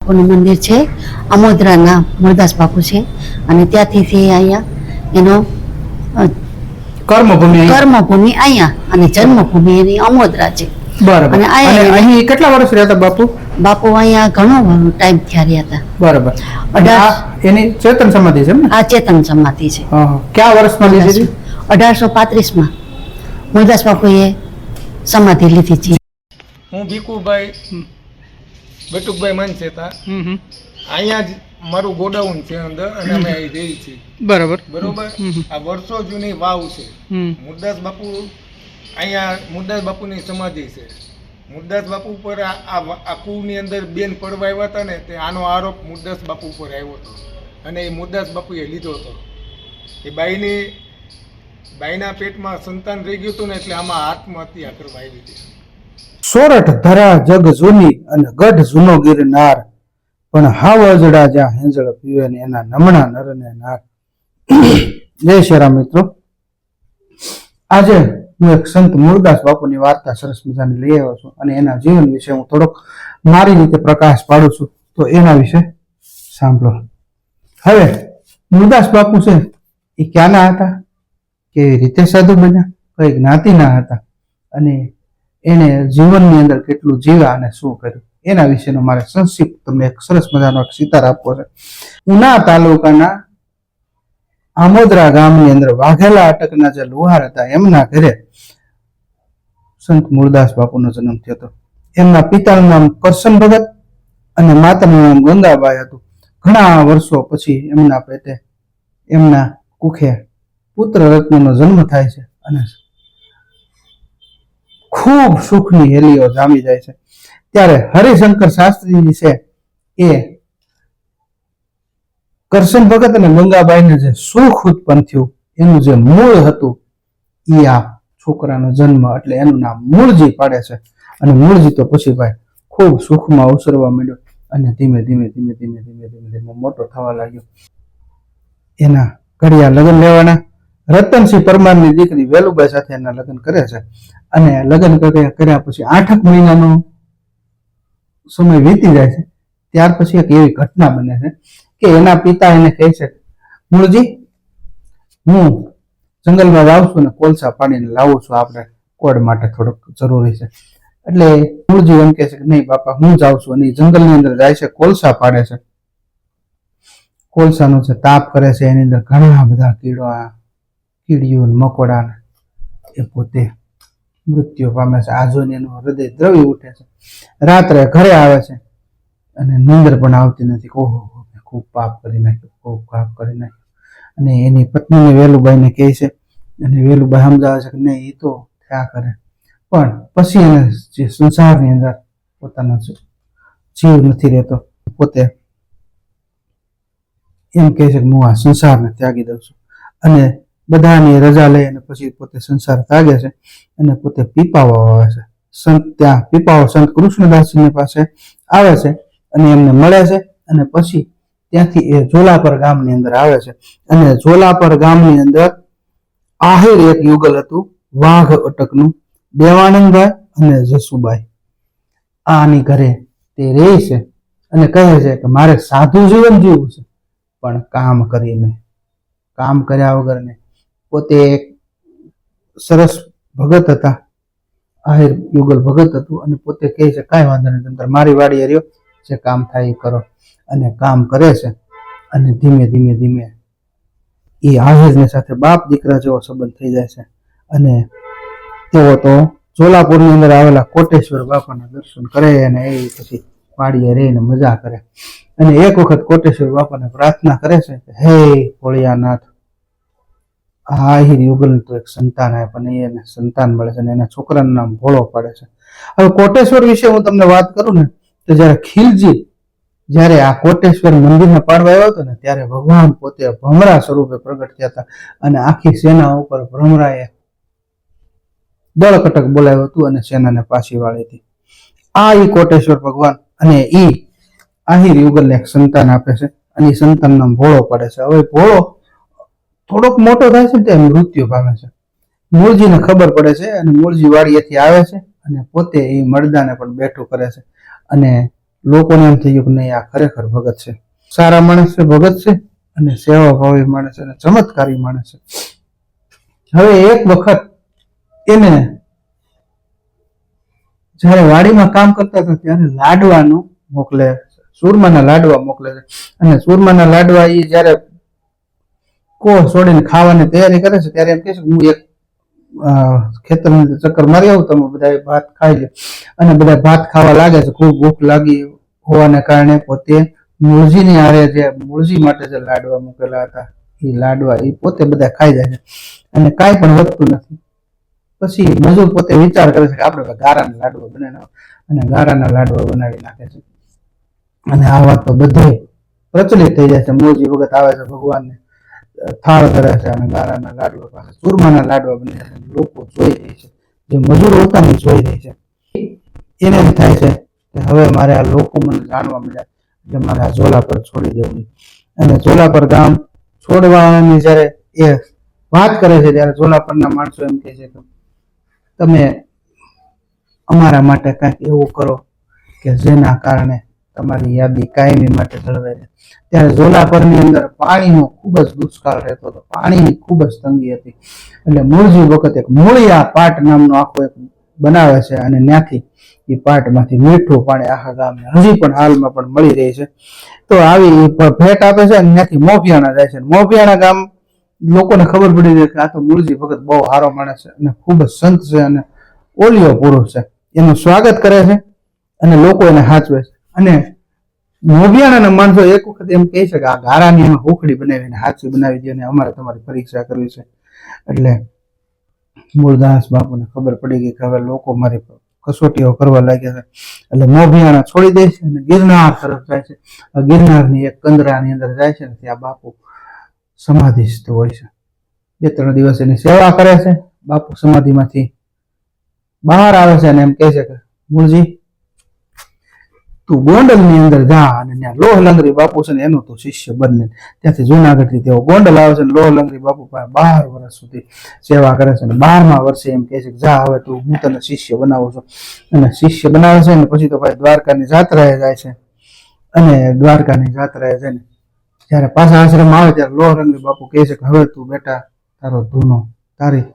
બાપુનું મંદિર છે, આમોદરાના મૂળદાસ બાપુ છે, અને ત્યાંથી અહીંયા એનો કર્મભૂમિ અહીંયા અને જન્મભૂમિ એની આમોદરા છે. બરાબર. અને અહીં કેટલા વર્ષ રહ્યા હતા બાપુ? બાપુ અહીંયા ઘણો ટાઈમ થયા રહ્યા હતા. બરાબર. એની ચેતન સમાધિ છે ને? આ ચેતન સમાધિ છે. કયા વર્ષમાં લીધી હતી? 1835માં મૂળદાસ બાપુએ સમાધિ લીધી છે. હું ભીખુભાઈ બટુકભાઈ માનસેતા, અહીંયા જ મારું ગોડાઉન છે અંદર, અને અમે અહીં જઈએ છીએ. બરાબર. આ વર્ષો જૂની વાવ છે. મૂળદાસ બાપુ અહીંયા મૂળદાસ બાપુની સમાધિ છે. મૂળદાસ બાપુ ઉપર આ કુવાની અંદર બેન પડવા આવ્યા હતા ને, તે આનો આરોપ મૂળદાસ બાપુ ઉપર આવ્યો હતો, અને એ મૂળદાસ બાપુએ લીધો હતો. એ બાઈના પેટમાં સંતાન રહી ગયું હતું ને, એટલે આમાં આત્મહત્યા કરવા આવી હતી. સોરઠ ધરા જગ જૂની અને ગઢ જૂનો ગિરનાર, પણ હાવ અજડા જ્યાં હેંજળ પીવે ને એના નમણા નરને નાર. જય શ્રી રામ મિત્રો. આજે હું એક સંત મૂળદાસ બાપુની વાર્તા સરસ મજાની લઈ આવ્યો છું, અને એના જીવન વિશે હું થોડોક મારી રીતે પ્રકાશ પાડું છું, તો એના વિશે સાંભળો. હવે મૂળદાસ બાપુ છે એ ક્યાંના હતા, કેવી રીતે સાધુ બન્યા, કઈ જ્ઞાતિના હતા, અને એને જીવનની અંદર કેટલું જીવ્યા અને શું કર્યું, એના વિશેનો મારે સંક્ષિપ્ત તમને એક સરસ મજાનો એક સિતાર આપવો છે. ઉના તાલુકાના આમોદરા ગામની અંદર વાઘેલા અટકના જે લુહાર હતા, એમના ઘરે સંત મૂળદાસ બાપુનો જન્મ થયો હતો. એમના પિતાનું નામ કરશન ભગત અને માતાનું નામ ગંગાબાઈ હતું. ઘણા વર્ષો પછી એમના પેટે એમના કુખે પુત્ર રત્નનો જન્મ થાય છે, અને ખૂબ સુખની હેલીઓ જામી જાય છે. ત્યારે હરિશંકર શાસ્ત્રીજી છે એ કરશન ભગત અને ગંગાબાઈને જે સુખ ઉત્પન્ન થયું, એનું જે મૂળ હતું એ આ છોકરાનો જન્મ, એટલે એનું નામ મૂળજી પાડે છે. અને મૂળજી તો પછી ભાઈ ખૂબ સુખમાં ઉછરવા માંડ્યો, અને ધીમે ધીમે ધીમે ધીમે ધીમે ધીમે ધીમે મોટો થવા લાગ્યો. એના ઘડિયા લગ્ન લેવાના. રતનસિંહ પરમારની દીકરી વેલુબાઈ સાથે એના લગ્ન કરે છે, અને લગ્ન કર્યા પછી 8 મહિનાનો સમય વીતી જાય છે. ત્યાર પછી એક એવી ઘટના બને છે કે એના પિતા એને કહે છે, મૂળજી હું જંગલમાં જાઉં છું ને કોલસા પાડીને લાવું છું, આપણે કોડ માટે થોડુંક જરૂરી છે. એટલે મૂળજી એમ કહે છે કે નહીં બાપા, હું જાઉં છું. અને જંગલની અંદર જાય છે, કોલસા પાડે છે. કોલસાનો જે તાપ કરે છે, એની અંદર ઘણા બધા કીડીઓ મકોડા, એ પોતે મૃત્યુ પામે છે. આ જોઈને એનું હૃદય દ્રવી ઉઠે છે. રાત્રે ઘરે આવે છે, અને નીંદર પણ આવતી નથી. ઓહો, ખૂબ પાપ કરી નાખ્યું, ખૂબ પાપ કરી નાખ્યું. અને એની પત્નીને વેલુબાઈને કહે છે, અને વેલુબાઈ સમજાવે છે કે નહીં, એ તો થયા કરે. પણ પછી એને જે સંસારની અંદર પોતાનો જીવ નથી રહેતો, પોતે એમ કહે છે કે હું આ સંસારને ત્યાગી દઉં છું. અને બધાની રજા લઈ અને પછી પોતે સંસાર ત્યાગે છે, અને પોતે પીપાવો આવે છે. ત્યાં પીપાવો સંત કૃષ્ણદાસજીની પાસે આવે છે, અને એમને મળે છે. અને પછી ત્યાંથી એ ઝોલાપર ગામની અંદર આવે છે, અને ઝોલાપર ગામની અંદર આહિર એક યુગલ હતું, વાઘ અટકનું, દેવાનંદભાઈ અને જસુબાઈ. આની ઘરે તે રહે છે, અને કહે છે કે મારે સાધુ જીવન જીવવું છે, પણ કામ કરીને, કામ કર્યા વગર ને. પોતે એક સરસ ભગત હતા, આહિર યુગલ ભગત હતું, અને પોતે કહે છે કાંઈ વાંધો નહીં, તમે મારી વાડીએ રહ્યો, જે કામ થાય એ કરો. અને કામ કરે છે, અને ધીમે ધીમે ધીમે એ આહિરની સાથે બાપ દીકરા જેવો સંબંધ થઈ જાય છે. અને તેઓ તો ચોલાપુરની અંદર આવેલા કોટેશ્વર બાપાના દર્શન કરે, અને એ પછી વાડીએ રહીને મજા કરે. અને એક વખત કોટેશ્વર બાપાને પ્રાર્થના કરે છે કે હે ભોળિયાનાથ, આહિર યુગલ તો એક સંતાન આવે, પણ એને સંતાન મળે છે, અને એના છોકરાનું નામ ભોળો પાડે છે. હવે કોટેશ્વર વિશે હું તમને વાત કરું ને, તો જયારે ખીલજી જયારે આ કોટેશ્વર મંદિરને પાડવા આવ્યો હતો ને, ત્યારે ભગવાન પોતે ભમરા સ્વરૂપે પ્રગટ થયા હતા, અને આખી સેના ઉપર ભ્રમરાએ દળકટક બોલાવ્યું હતું, અને સેનાને પાછી વાળી હતી. આ ઈ કોટેશ્વર ભગવાન, અને ઈ આહિર યુગલને એક સંતાન આપે છે, અને એ સંતાન નામ ભોળો પડે છે. હવે ભોળો થોડોક મોટો થાય છે, તે મૃત્યુ પામે છે. મૂળજીને ખબર પડે છે, અને મૂળજી વાડીએથી આવે છે, અને પોતે એ મરદાને પણ બેઠું કરે છે, અને લોકોને એમ થઈ ગયું કે નહીં, આ ખરેખર ભગત છે, સારા માણસ છે, ભગત છે અને સેવાભાવી માણસ છે અને ચમત્કારી માણસ છે. હવે એક વખત એને જયારે વાડીમાં કામ કરતા હતા ત્યારે લાડવાનું મોકલે, સુરમાના લાડવા મોકલે છે. અને સુરમાના લાડવા એ જયારે કોહ છોડીને ખાવાની તૈયારી કરે છે ત્યારે એમ કહે છે હું એક ખેતરની ચક્કર મારી આવું, તમે બધા ભાત ખાઈ લો. અને બધા ભાત ખાવા લાગે છે. ખૂબ ભૂખ લાગી હોવાને કારણે પોતે મૂળજીની હારે જે મૂળજી માટે જે લાડવા મૂકેલા હતા એ લાડવા એ પોતે બધા ખાઈ જાય છે અને કાંઈ પણ વધતું નથી. પછી મજૂર પોતે વિચાર કરે છે કે આપણે ગારાના લાડવા બનાવી, અને ગારાના લાડવા બનાવી નાખે છે. અને આ વાત તો બધે પ્રચલિત થઈ જાય છે. મૂળજી વખત આવે છે, ભગવાનને થાળ કરે છે અને ગારાના લાડવા પાસે ચૂરમાના લાડવા બને છે. લોકો જોઈ રહી છે, જે મજૂરો હતા ને જોઈ રહી છે. એને એમ થાય છે કે હવે મારે આ લોકો મને જાણવા મળ્યા એટલે મારે આ ઝોલા પર છોડી દેવું. અને ઝોલા પર ગામ છોડવાની જયારે એ વાત કરે છે ત્યારે ઝોલા પરના માણસો એમ કહે છે કે તમે અમારા માટે કંઈક એવું કરો કે જેના કારણે તમારી યાદી કાયમી માટે જળવાઈ રહે. ત્યારે ઝોલા પરની અંદર પાણીનો ખૂબ જ દુષ્કાળ રહેતો હતો, પાણીની ખૂબ જ તંગી હતી. એટલે મૂળજી વખત એક મૂળિયા પાટ નામનો આખો એક બનાવે છે અને ત્યાંથી એ પાટમાંથી મીઠું પાણી આખા ગામને હજી પણ હાલમાં પણ મળી રહી છે. તો આવી ભેટ આપે છે અને ત્યાંથી મોભિયાણા જાય છે. મોભિયાણા ગામ લોકોને ખબર પડી જાય કે આ તો મૂળજી ભગત બહુ સારો માણસ છે અને ખૂબ જ સંત છે અને ઓલિયો પુરુષ છે. એનું સ્વાગત કરે છે અને લોકો એને હાચવે છે. અને મોભિયાણાના માણસો એક વખત એમ કહે છે કે આ ગારાની એમાં હુખડી બનાવીને હાચી બનાવી દે અને અમારે તમારી પરીક્ષા કરવી છે. એટલે મૂળદાસ બાપુને ખબર પડી ગઈ કે હવે લોકો મારી કસોટીઓ કરવા લાગ્યા છે. એટલે મોભિયાણા છોડી દે છે અને ગિરનાર તરફ જાય છે. ગિરનારની એક કંદરાની અંદર જાય છે ને ત્યાં બાપુ સમાધિસ્થ હોય છે. 2-3 દિવસ એની સેવા કરે છે. બાપુ સમાધિમાંથી બહાર આવે છે અને એમ કહે છે કે મૂળજી તું ગોંડલની અંદર જા અને ત્યાં લોહલંગરી બાપુ છે ને એનો તું શિષ્ય બનને. ત્યાંથી જુનાગઢથી તેઓ ગોંડલ આવે છે અને લોહલંગરી બાપુ પાસે 12 વર્ષ સુધી સેવા કરે છે. અને 12મા વર્ષે એમ કહે છે કે જા હવે તું હું તને શિષ્ય બનાવું છું. અને શિષ્ય બનાવે છે ને પછી તો ભાઈ દ્વારકાની જાત્રાએ જાય છે. અને દ્વારકાની જાત્રાએ જઈને જયારે પાછા આશ્રમ આવે ત્યારે લોહલંગરી બાપુ કહે છે કે હવે તું બેટા તારો ધૂનો તારી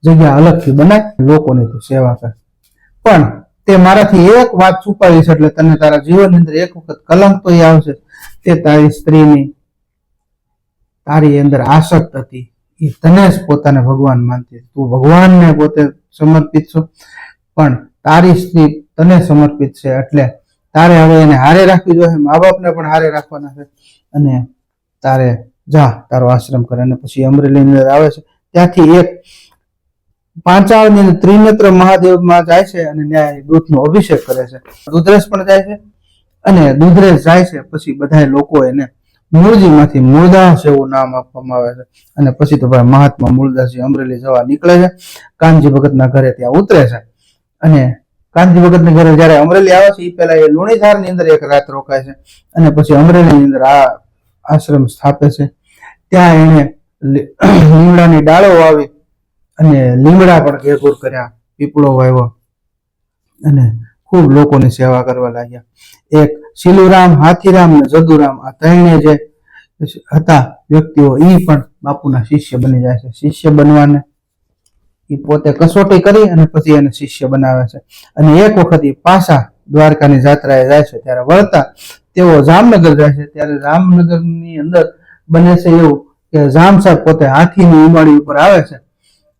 જગ્યા અલગથી બનાય, લોકોની તું સેવા કર. પણ તે મારાથી એક વાત છુપાવી છે એટલે તને તારા જીવનની અંદર એક વખત કલંક તો આવશે. તે તારી સ્ત્રીની તારી અંદર આસક્ત હતી, એ તને જ પોતાને ભગવાન માનતી. તું ભગવાનને પોતે સમર્પિત છો પણ તારી સ્ત્રી તને સમર્પિત છે. એટલે તારે હવે એને હારે રાખવી જોઈએ, મા બાપને પણ હારે રાખવાના છે. અને તારે જા તારો આશ્રમ કરે. અને પછી અમરેલીની અંદર આવે છે. ત્યાંથી એક પાંચાળની ત્રિનેત્ર મહાદેવમાં જાય છે અને ત્યાં દૂધનો અભિષેક કરે છે. દુધરેશ પણ જાય છે અને દુધરેશ જાય છે પછી બધા લોકો એને મૂળજીમાંથી મૂળદાસ એવું નામ આપવામાં આવે છે. અને પછી તો ભાઈ મહાત્મા મૂળદાસજી અમરેલી જવા નીકળે છે. કાનજી ભગતના ઘરે ત્યાં ઉતરે છે. અને કાનજી ભગતના ઘરે જયારે અમરેલી આવે છે એ પહેલા એ લુણીધારની અંદર એક રાત રોકાય છે અને પછી અમરેલીની અંદર આ આશ્રમ સ્થાપે છે. ત્યાં એને લીમડાની ડાળો વાવી અને લીમડા પણ ઘેઘૂર કર્યા, પીપળો વાવ્યો અને ખૂબ લોકોની સેવા કરવા લાગ્યા. એક શિલુરામ, હાથીરામ અને જદુરામ આ ત્રણે જે હતા વ્યક્તિઓ એ પણ બાપુના શિષ્ય બની જાય છે. શિષ્ય બનવાને એ પોતે કસોટી કરી અને પછી એને શિષ્ય બનાવે છે. અને એક વખત એ પાછા દ્વારકાની જાત્રાએ જાય છે ત્યારે વળતા તેઓ જામનગર જાય છે. ત્યારે જામનગરની અંદર બને છે એવું કે જામ સાહેબ પોતે હાથીની ઉમાડી ઉપર આવે છે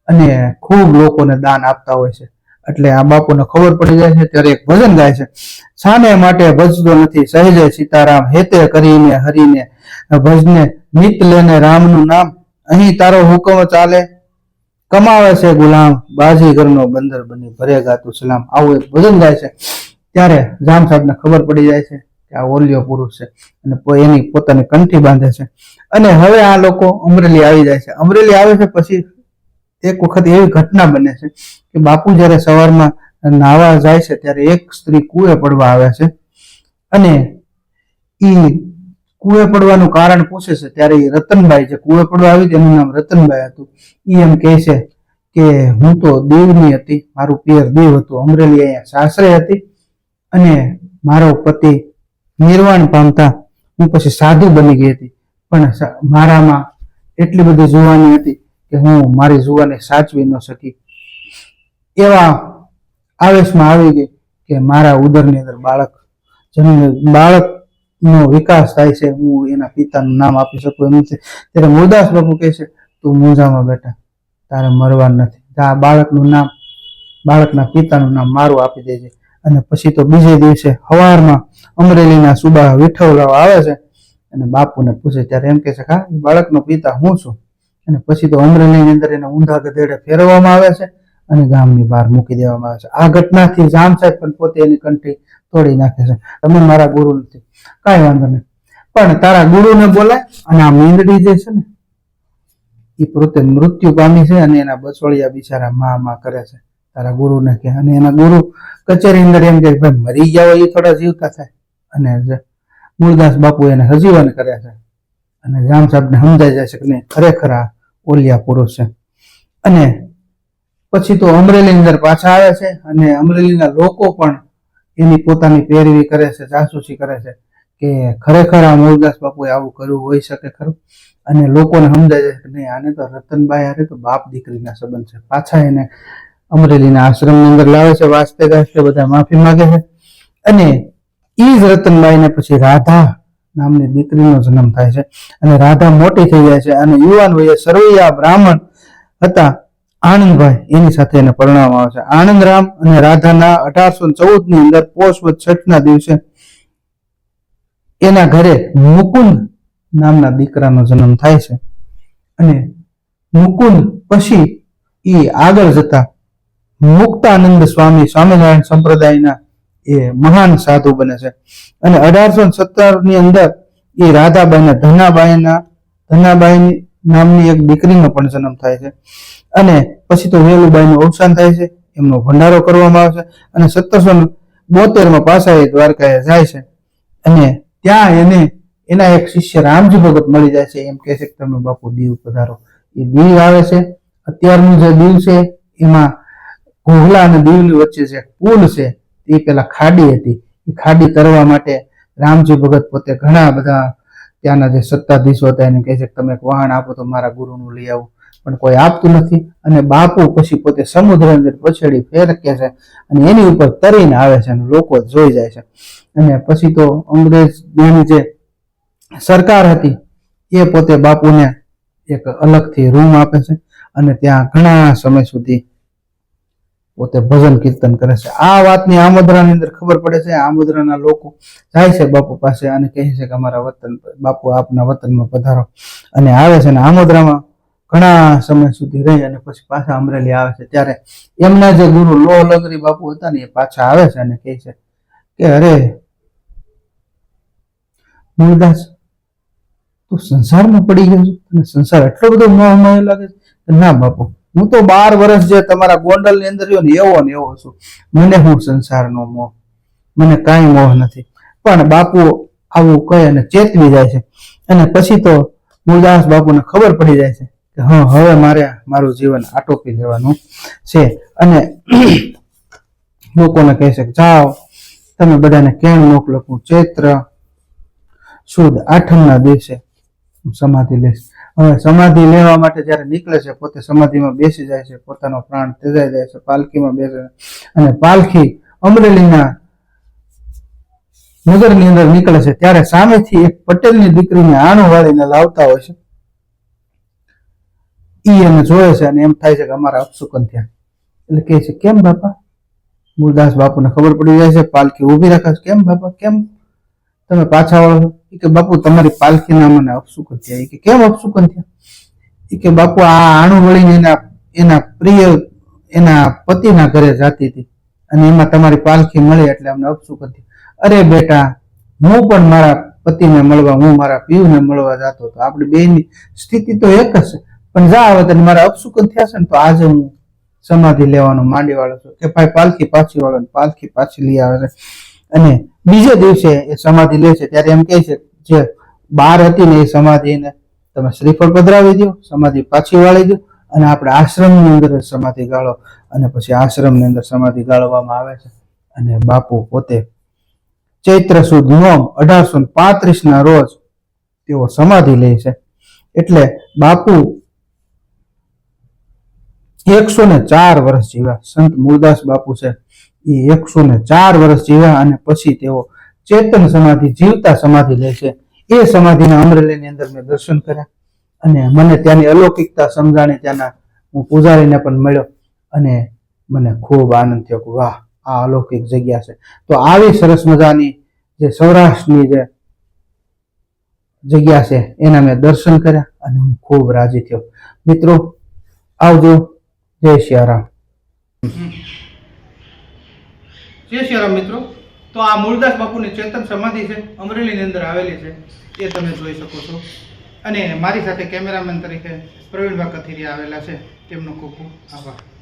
અને ખૂબ લોકોને દાન આપતા હોય છે. એટલે આ બાપુને ખબર પડી જાય છે ત્યારે એક ભજન ગાય છે. શાને માટે ભજતો નથી સહેજે સીતારામ, હેતે કરીને હરીને ભજને નિત લેને રામનું નામ, અહીં તારો હુકમ ચાલે કમાવે છે ગુલામ, બાજીગરનો બંદર બની ભરેગા તું સલામ. આવું એક ભજન ગાય છે. ત્યારે જામ સાહેબને ખબર પડી જાય છે કે આ ઓલિયો પુરુષ છે અને એની પોતાની કંઠી બાંધે છે. અને હવે આ લોકો અમરેલી આવી જાય છે. અમરેલી આવે છે પછી એક વખત એવી ઘટના બને છે કે બાપુ જયારે સવારમાં નાવા જાય છે ત્યારે એક સ્ત્રી કુએ પડવા આવે છે અને એ કુએ પડવાનું કારણ પૂછે છે. ત્યારે એ રતનબાઈ જે કુએ પડવા આવી એનું નામ રતનબાઈ હતું. એ એમ કહે છે કે હું તો દેવની હતી, મારું પિયર દેવ હતું, અમરેલી અહીંયા સાસરે હતી અને મારો પતિ નિર્વાણ પામતા હું પછી સાધુ બની ગઈ હતી, પણ મારામાં એટલી બધી જુવાની હતી કે હું મારી જુવાની સાચવી ન શકી. એવા આવેશમાં આવી ગઈ કે મારા ઉદરની અંદર બાળકનો વિકાસ થાય છે, હું એના પિતાનું નામ આપી શકું એમ નથી. ત્યારે મુરદાસ બાપુ કહે છે, તું મૂંઝામાં બેટા, તારે મરવાનું નથી, આ બાળકના પિતાનું નામ મારું આપી દેજે. અને પછી તો બીજે દિવસે સવારમાં અમરેલીના સુબા વિઠ્ઠલરાવ આવે છે અને બાપુને પૂછે, ત્યારે એમ કે છે, હા બાળકનો પિતા હું છું. અને પછી તો અમરેલીની અંદર એને ઊંધા ગધેડે ફેરવવામાં આવે છે અને ગામની બહાર મૂકી દેવામાં આવે છે. આ ઘટનાથી જામ સાહેબ પણ પોતે એની કંઠી તોડી નાખે છે, તમે મારા ગુરુ નથી, કાંઈ વાંધો નહીં, પણ તારા ગુરુને બોલાય. અને આ મીંદડી જે છે ને એ પોતે મૃત્યુ પામી છે અને એના બસોળિયા બિચારા મા કરે છે તારા ગુરુને કે. અને એના ગુરુ કચેરી અંદર એમ કે ભાઈ મરી ગયા હોય એ થોડા જીવતા થાય. અને મુરદાસ બાપુ એને હજીવન કરે છે અને જામ સાહેબને સમજાઈ જાય છે કે નહીં, ખરેખર આ ઓલિયા પુરુષ છે. અને પછી તો અમરેલી અંદર પાછા આવે છે અને અમરેલીના લોકો પણ એની પોતાની પેરવી કરે છે, જાસૂસી કરે છે કે ખરેખર આ મુરદાસ બાપુએ આવું કર્યું હોઈ શકે ખરું. અને લોકોને સમજાય છે કે નહીં, આને તો રતનબાઈ હારે તો બાપ દીકરીના સંબંધ છે. પાછા એને અમરેલીના આશ્રમની અંદર લાવે છે, વાસ્તે ગાસ્તે બધા માફી માંગે છે. અને ઈ જ રતનબાઈને પછી રાધા નામની દીકરીનો જન્મ થાય છે અને રાધા મોટી થઈ જાય છે અને યુવાન વયે સરવૈયા બ્રાહ્મણ હતા આનંદભાઈ, એની સાથે એને પરણાવવામાં આવે છે. આનંદરામ અને રાધાના 1814 ની અંદર પોષ વદ 6 ના દિવસે એના ઘરે મુકુંદ નામના દીકરાનો જન્મ થાય છે. અને મુકુંદ પછી એ આગળ જતા મુક્તાનંદ સ્વામિનારાયણ સંપ્રદાયના એ મહાન સાધુ બને છે. અને 1817 ની અંદર એ રાધાબાઈ ધનાબાઈ નામની એક દીકરીનો પણ જન્મ થાય છે. અને પછી તો વેલુબાઈનું અવસાન થાય છે, એમનો ભંડારો કરવામાં આવે છે. અને 1772 પાછા એ દ્વારકાએ જાય છે અને ત્યાં એને એના એક શિષ્ય રામજી ભગત મળી જાય છે. એમ કહે છે કે તમે બાપુ દીવ પધારો. એ દીવ આવે છે. અત્યારનું જે દીવ છે એમાં ઘોઘલા અને દીવની વચ્ચે જે પુલ છે એ પેલા ખાડી હતી. એ ખાડી તરવા માટે રામજી ભગત પોતે ઘણા બધા ત્યાંના જે સત્તાધીશો હતા એને કહે છે કે તમે એક વાહન આપો તો મારા ગુરુનું લઈ આવું, પણ કોઈ આપતું નથી. અને બાપુ પછી પોતે સમુદ્ર અંદર પછેડી ફેરકે છે અને એની ઉપર તરીને આવે છે અને લોકો જોઈ જાય છે. અને પછી તો અંગ્રેજની જે સરકાર હતી એ પોતે બાપુને એક અલગથી રૂમ આપે છે અને ત્યાં ઘણા સમય સુધી પોતે ભજન કીર્તન કરે છે. આ વાતની આમોદરાની અંદર ખબર પડે છે. આમોદરાના લોકો જાય છે બાપુ પાસે અને કહે છે કે અમારા વતન બાપુ આપના વતનમાં પધારો. અને આવે છે અને આમોદરામાં ઘણા સમય સુધી રહી અને પછી પાછા અમરેલી આવે છે. ત્યારે એમના જે ગુરુ લોહલગરી બાપુ હતા ને એ પાછા આવે છે અને કહે છે કે અરે મુરદાસ, તું સંસારમાં પડી ગયો છું, તને સંસાર એટલો બધો મોહમય લાગે છે? ના બાપુ, હું તો 12 વર્ષ જે તમારા ગોંડલ ની અંદર રહ્યો ને એવો છું. મને હું સંસારનો મોહ, મને કાંઈ મોહ નથી. પણ બાપુ આવું કહે અને ચેતવી જાય છે. અને પછી તો મુરદાસ બાપુને ખબર પડી જાય છે કે હા, હવે મારે મારું જીવન આટોપી લેવાનું છે. અને લોકોને કહે છે કે જાઓ તમે બધાને કેમ મોકલો, હું ચૈત્ર સુદ 8મના દિવસે હું સમાધિ લઈશ. હવે સમાધિ લેવા માટે જયારે નીકળે છે પોતે સમાધિમાં બેસી જાય છે, પોતાનો પ્રાણ ત્યજાઈ જાય છે, પાલખીમાં બેસે અને પાલખી અમરેલીના નગરની અંદર નીકળે છે. ત્યારે સામેથી એક પટેલની દીકરીને આણું વાળીને લાવતા હોય છે. ઈ એને જોયે છે અને એમ થાય છે કે અમારા અપશુકન થયા. એટલે કહે છે કેમ બાપા? મુરદાસ બાપુને ખબર પડી જાય છે. પાલખી ઊભી રાખે છે. કેમ બાપા, કેમ તમે પાછા વળો છો? કે બાપુ તમારી પાલખીના મને અપશુકન થયા. કે કેમ અપશુકન થયા? કે બાપુ આ આણું વળીને એના પ્રિય એના પતિના ઘરે જાતી હતી અને એમાં તમારી પાલખી મળી એટલે અમને અપશુકન થયું. અરે બેટા, હું પણ મારા પતિને મળવા, હું મારા પીયુને મળવા જતો હતો. આપણી બેની સ્થિતિ તો એક જ છે. પણ જા હવે તને મારા અપશુકન થયા છે ને તો આજે હું સમાધિ લેવાનો માંડી વાળો છું. કે ભાઈ પાલખી પાછી વાળો, પાલખી પાછી લઈ આવે છે. અને બીજે દિવસે એ સમાધિ લે છે. ત્યારે એમ કહે છે જે 12 હતી ને એ સમાધિને તમે શ્રીફળ પધરાવી દો, સમાધિ પાછી વાળી દો અને આપણે આશ્રમની અંદર સમાધિ ગાળો. અને પછી આશ્રમની અંદર સમાધિ ગાળવામાં આવે છે. અને બાપુ પોતે ચૈત્ર સુદ નોમ 1835 ના રોજ તેઓ સમાધિ લે છે. એટલે બાપુ 104 વર્ષ જીવ્યા. સંત મૂળદાસ બાપુ છે એ 104 વર્ષ જીવ્યા અને પછી તેઓ ચેતન સમાધિ, જીવતા સમાધિ લે છે. એ સમાધિના અમરેલીની અંદર મેં દર્શન કર્યા અને મને ત્યાંની અલૌકિકતા સમજાણી. ત્યાંના હું પૂજારીને પણ મળ્યો અને મને ખૂબ આનંદ થયો કે વાહ, આ અલૌકિક જગ્યા છે. તો આવી સરસ મજાની જે સૌરાષ્ટ્રની જે જગ્યા છે એના મેં દર્શન કર્યા અને હું ખૂબ રાજી થયો. મિત્રો આવજો. જય સિયારામ. જય સિયારામ મિત્રો. તો આ મૂળદાસ બાપુની ચેતન સમાધિ છે, અમરેલીની અંદર આવેલી છે, એ તમે જોઈ શકો છો. અને મારી સાથે કેમેરામેન તરીકે પ્રવીણભાઈ કથિરિયા આવેલા છે. તેમનો ખૂબ ખૂબ આભાર.